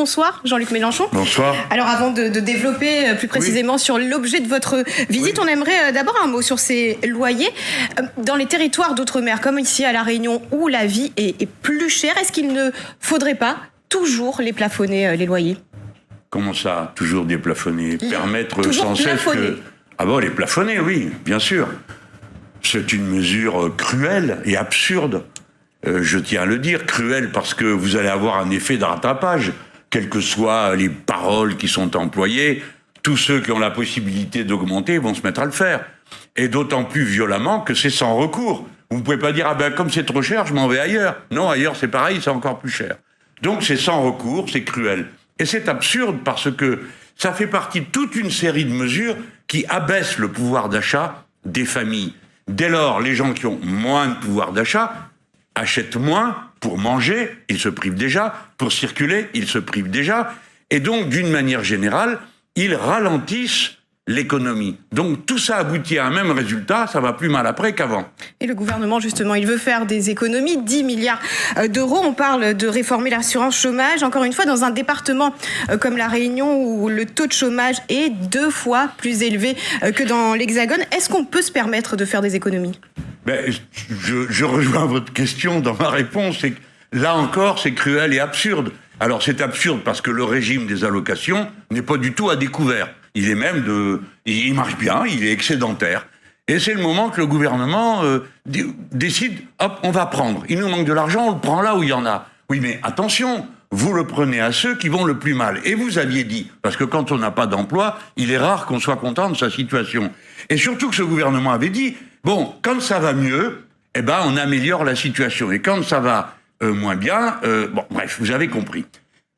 bonsoir Jean-Luc Mélenchon. Bonsoir. Alors avant de développer plus précisément sur l'objet de votre visite, on aimerait d'abord un mot sur ces loyers. Dans les territoires d'outre-mer, comme ici à La Réunion, où la vie est plus chère, est-ce qu'il ne faudrait pas toujours les plafonner, les loyers ? Comment ça, toujours déplafonner ? Permettre toujours sans cesse plafonner. que... Ah bon, les plafonner, oui, bien sûr. C'est une mesure cruelle et absurde. Je tiens à le dire, cruelle parce que vous allez avoir un effet de rattrapage. Quelles que soient les paroles qui sont employées, tous ceux qui ont la possibilité d'augmenter vont se mettre à le faire. Et d'autant plus violemment que c'est sans recours. Vous ne pouvez pas dire, comme c'est trop cher, je m'en vais ailleurs. Non, ailleurs c'est pareil, c'est encore plus cher. Donc c'est sans recours, c'est cruel. Et c'est absurde parce que ça fait partie de toute une série de mesures qui abaissent le pouvoir d'achat des familles. Dès lors, les gens qui ont moins de pouvoir d'achat achètent moins pour manger, ils se privent déjà, pour circuler, ils se privent déjà, et donc, d'une manière générale, ils ralentissent l'économie. Donc, tout ça aboutit à un même résultat, ça va plus mal après qu'avant. Et le gouvernement, justement, il veut faire des économies, 10 milliards d'euros. On parle de réformer l'assurance chômage, encore une fois, dans un département comme La Réunion, où le taux de chômage est 2 fois plus élevé que dans l'Hexagone. Est-ce qu'on peut se permettre de faire des économies ? Je rejoins votre question dans ma réponse. C'est que là encore, c'est cruel et absurde. Alors, c'est absurde parce que le régime des allocations n'est pas du tout à découvert. Il est même il marche bien, il est excédentaire. Et c'est le moment que le gouvernement décide, hop, on va prendre. Il nous manque de l'argent, on le prend là où il y en a. Oui, mais attention, vous le prenez à ceux qui vont le plus mal. Et vous aviez dit, parce que quand on n'a pas d'emploi, il est rare qu'on soit content de sa situation. Et surtout que ce gouvernement avait dit, bon, quand ça va mieux, on améliore la situation. Et quand ça va moins bien, bref, vous avez compris.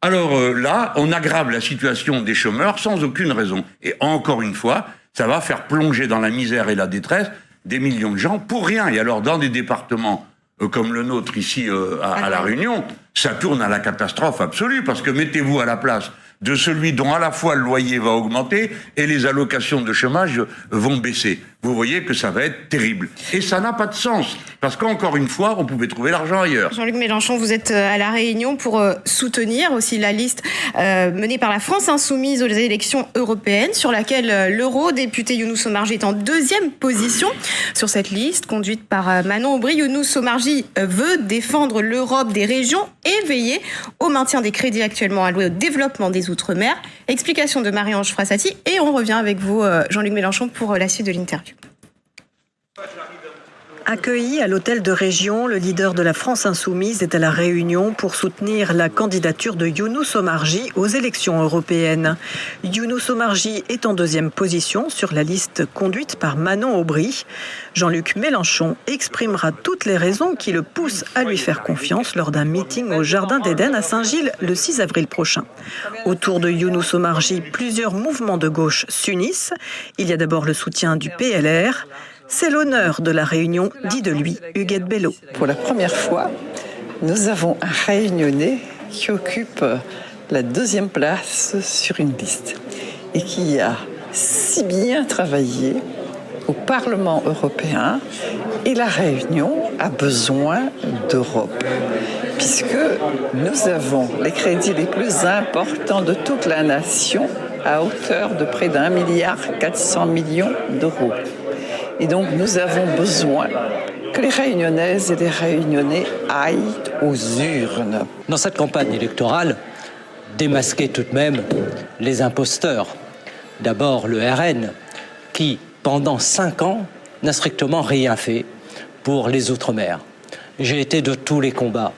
Alors là, on aggrave la situation des chômeurs sans aucune raison. Et encore une fois, ça va faire plonger dans la misère et la détresse des millions de gens pour rien. Et alors, dans des départements comme le nôtre ici à La Réunion, ça tourne à la catastrophe absolue, parce que mettez-vous à la place de celui dont à la fois le loyer va augmenter et les allocations de chômage vont baisser. Vous voyez que ça va être terrible. Et ça n'a pas de sens, parce qu'encore une fois, on pouvait trouver l'argent ailleurs. Jean-Luc Mélenchon, vous êtes à La Réunion pour soutenir aussi la liste menée par la France Insoumise aux élections européennes, sur laquelle l'eurodéputé Younous Omarjee est en 2e position. Sur cette liste, conduite par Manon Aubry, Younous Omarjee veut défendre l'Europe des régions et veiller au maintien des crédits actuellement alloués au développement des Outre-mer. Explication de Marie-Ange Frassati, et on revient avec vous, Jean-Luc Mélenchon, pour la suite de l'interview. Accueilli à l'hôtel de région, le leader de la France Insoumise est à La Réunion pour soutenir la candidature de Younous Omarjee aux élections européennes. Younous Omarjee est en 2e position sur la liste conduite par Manon Aubry. Jean-Luc Mélenchon exprimera toutes les raisons qui le poussent à lui faire confiance lors d'un meeting au Jardin d'Éden à Saint-Gilles le 6 avril prochain. Autour de Younous Omarjee, plusieurs mouvements de gauche s'unissent. Il y a d'abord le soutien du PLR. C'est l'honneur de La Réunion, dit de lui Huguette Bello. Pour la première fois, nous avons un Réunionnais qui occupe la 2e place sur une liste et qui a si bien travaillé au Parlement européen. Et La Réunion a besoin d'Europe, puisque nous avons les crédits les plus importants de toute la nation à hauteur de près d'1,4 milliard d'euros. Et donc, nous avons besoin que les Réunionnaises et les Réunionnais aillent aux urnes. Dans cette campagne électorale, démasquer tout de même les imposteurs. D'abord le RN, qui, pendant 5 ans, n'a strictement rien fait pour les Outre-mer. J'ai été de tous les combats,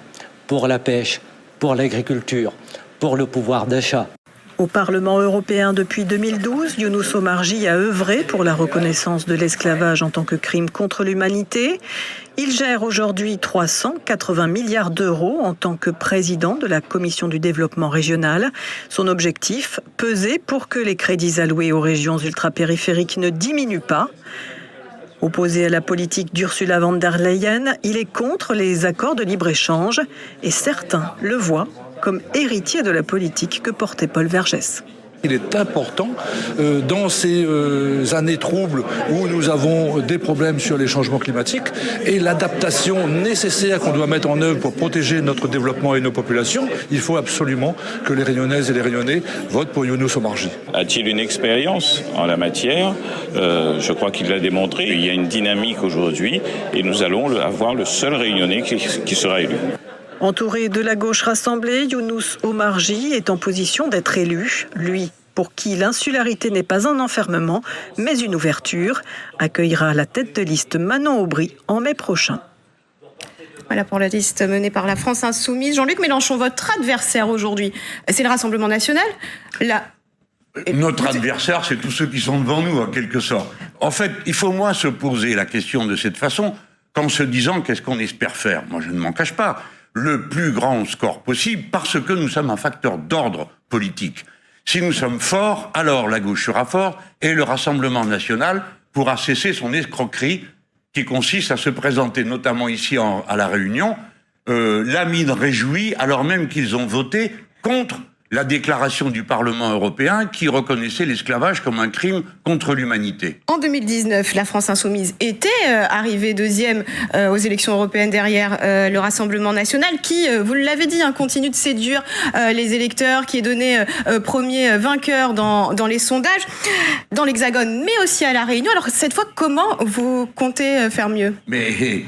pour la pêche, pour l'agriculture, pour le pouvoir d'achat. Au Parlement européen depuis 2012, Younous Omarjee a œuvré pour la reconnaissance de l'esclavage en tant que crime contre l'humanité. Il gère aujourd'hui 380 milliards d'euros en tant que président de la Commission du développement régional. Son objectif, peser pour que les crédits alloués aux régions ultrapériphériques ne diminuent pas. Opposé à la politique d'Ursula von der Leyen, il est contre les accords de libre-échange et certains le voient comme héritier de la politique que portait Paul Vergès. Il est important, dans ces années troubles où nous avons des problèmes sur les changements climatiques et l'adaptation nécessaire qu'on doit mettre en œuvre pour protéger notre développement et nos populations, il faut absolument que les Réunionnaises et les Réunionnais votent pour Younous Omarjee. A-t-il une expérience en la matière ? Je crois qu'il l'a démontré. Il y a une dynamique aujourd'hui et nous allons avoir le seul Réunionnais qui sera élu. Entouré de la gauche rassemblée, Younous Omarjee est en position d'être élu. Lui, pour qui l'insularité n'est pas un enfermement, mais une ouverture, accueillera la tête de liste Manon Aubry en mai prochain. Voilà pour la liste menée par la France Insoumise. Jean-Luc Mélenchon, votre adversaire aujourd'hui, c'est le Rassemblement National. Notre adversaire, c'est tous ceux qui sont devant nous, en quelque sorte. En fait, il faut moins se poser la question de cette façon qu'en se disant qu'est-ce qu'on espère faire. Moi, je ne m'en cache pas. Le plus grand score possible parce que nous sommes un facteur d'ordre politique. Si nous sommes forts, alors la gauche sera forte et le Rassemblement national pourra cesser son escroquerie qui consiste à se présenter, notamment ici à La Réunion, la mine réjouie alors même qu'ils ont voté contre la déclaration du Parlement européen qui reconnaissait l'esclavage comme un crime contre l'humanité. En 2019, la France Insoumise était arrivée deuxième aux élections européennes derrière le Rassemblement National qui, vous l'avez dit, continue de séduire les électeurs, qui est donné premier vainqueur dans les sondages, dans l'Hexagone, mais aussi à La Réunion. Alors cette fois, comment vous comptez faire mieux ? Mais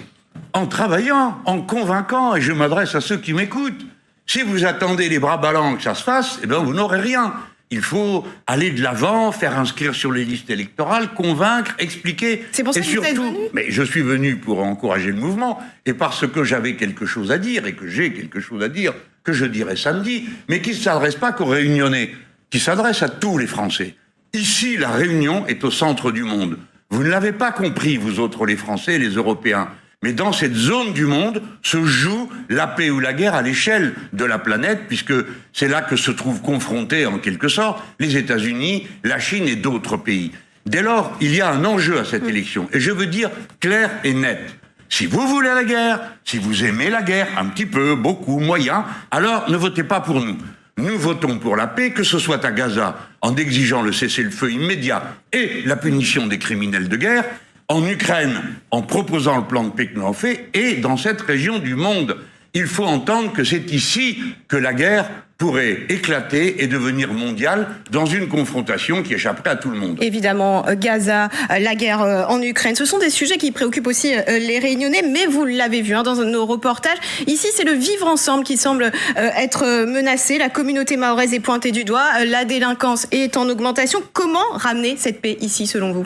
en travaillant, en convainquant, et je m'adresse à ceux qui m'écoutent. Si vous attendez les bras ballants que ça se fasse, eh bien vous n'aurez rien. Il faut aller de l'avant, faire inscrire sur les listes électorales, convaincre, expliquer. C'est pour ça que vous êtes venu ? Mais je suis venu pour encourager le mouvement et parce que j'avais quelque chose à dire et que j'ai quelque chose à dire que je dirai samedi, mais qui ne s'adresse pas qu'aux Réunionnais, qui s'adresse à tous les Français. Ici, la Réunion est au centre du monde. Vous ne l'avez pas compris, vous autres, les Français et les Européens. Mais dans cette zone du monde se joue la paix ou la guerre à l'échelle de la planète, puisque c'est là que se trouvent confrontés, en quelque sorte, les États-Unis, la Chine et d'autres pays. Dès lors, il y a un enjeu à cette élection. Et je veux dire clair et net. Si vous voulez la guerre, si vous aimez la guerre, un petit peu, beaucoup, moyen, alors ne votez pas pour nous. Nous votons pour la paix, que ce soit à Gaza, en exigeant le cessez-le-feu immédiat et la punition des criminels de guerre, en Ukraine, en proposant le plan de paix que nous avons fait, et dans cette région du monde. Il faut entendre que c'est ici que la guerre pourrait éclater et devenir mondiale dans une confrontation qui échapperait à tout le monde. Évidemment, Gaza, la guerre en Ukraine, ce sont des sujets qui préoccupent aussi les Réunionnais, mais vous l'avez vu dans nos reportages. Ici, c'est le vivre ensemble qui semble être menacé. La communauté mahoraise est pointée du doigt, la délinquance est en augmentation. Comment ramener cette paix ici, selon vous ?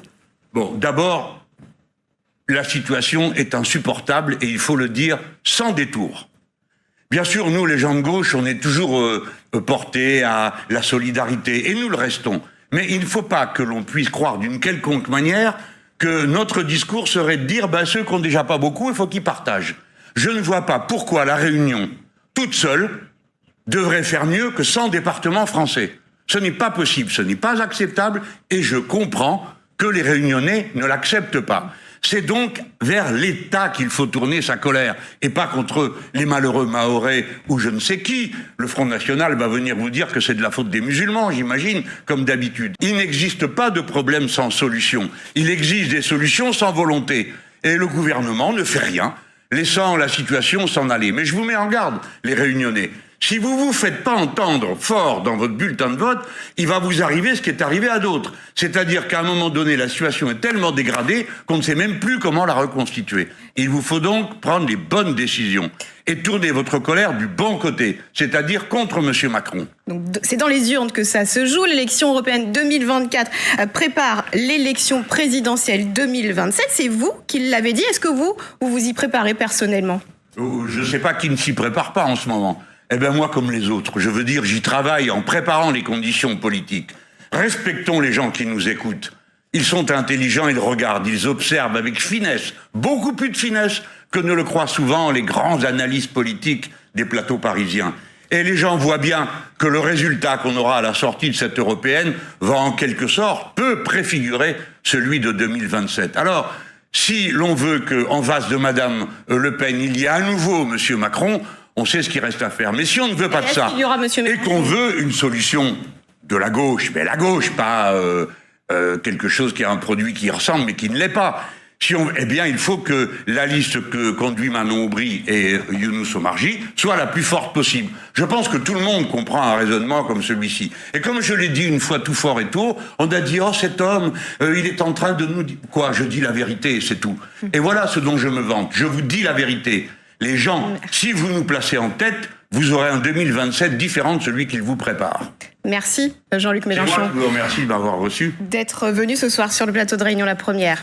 Bon, d'abord, la situation est insupportable et il faut le dire sans détour. Bien sûr, nous, les gens de gauche, on est toujours portés à la solidarité et nous le restons. Mais il ne faut pas que l'on puisse croire d'une quelconque manière que notre discours serait de dire ceux qui n'ont déjà pas beaucoup, il faut qu'ils partagent. Je ne vois pas pourquoi la Réunion, toute seule, devrait faire mieux que 100 départements français. Ce n'est pas possible, ce n'est pas acceptable et je comprends que les Réunionnais ne l'acceptent pas. C'est donc vers l'État qu'il faut tourner sa colère, et pas contre les malheureux Mahorais ou je ne sais qui. Le Front National va venir vous dire que c'est de la faute des musulmans, j'imagine, comme d'habitude. Il n'existe pas de problème sans solution. Il existe des solutions sans volonté. Et le gouvernement ne fait rien, laissant la situation s'en aller. Mais je vous mets en garde, les Réunionnais. Si vous vous faites pas entendre fort dans votre bulletin de vote, il va vous arriver ce qui est arrivé à d'autres. C'est-à-dire qu'à un moment donné, la situation est tellement dégradée qu'on ne sait même plus comment la reconstituer. Il vous faut donc prendre les bonnes décisions et tourner votre colère du bon côté, c'est-à-dire contre M. Macron. Donc, c'est dans les urnes que ça se joue. L'élection européenne 2024 prépare l'élection présidentielle 2027. C'est vous qui l'avez dit. Est-ce que vous y préparez personnellement ? Je ne sais pas qui ne s'y prépare pas en ce moment. Eh bien moi, comme les autres, je veux dire, j'y travaille en préparant les conditions politiques. Respectons les gens qui nous écoutent. Ils sont intelligents, ils regardent, ils observent avec finesse, beaucoup plus de finesse que ne le croient souvent les grands analystes politiques des plateaux parisiens. Et les gens voient bien que le résultat qu'on aura à la sortie de cette européenne va en quelque sorte peu préfigurer celui de 2027. Alors, si l'on veut qu'en face de Madame Le Pen, il y ait à nouveau Monsieur Macron, on sait ce qu'il reste à faire. Mais si on ne veut pas de ça, et qu'on veut une solution de la gauche, mais la gauche, pas quelque chose qui a un produit qui ressemble, mais qui ne l'est pas. Eh bien, il faut que la liste que conduit Manon Aubry et Younous Omarjee soit la plus forte possible. Je pense que tout le monde comprend un raisonnement comme celui-ci. Et comme je l'ai dit une fois tout fort et tout, on a dit, oh, cet homme, il est en train de nous dire... Quoi? Je dis la vérité, c'est tout. Et voilà ce dont je me vante. Je vous dis la vérité. Les gens, si vous nous placez en tête, vous aurez un 2027 différent de celui qu'il vous prépare. Merci, Jean-Luc Mélenchon. Moi, je vous remercie de m'avoir reçu. D'être venu ce soir sur le plateau de Réunion La Première.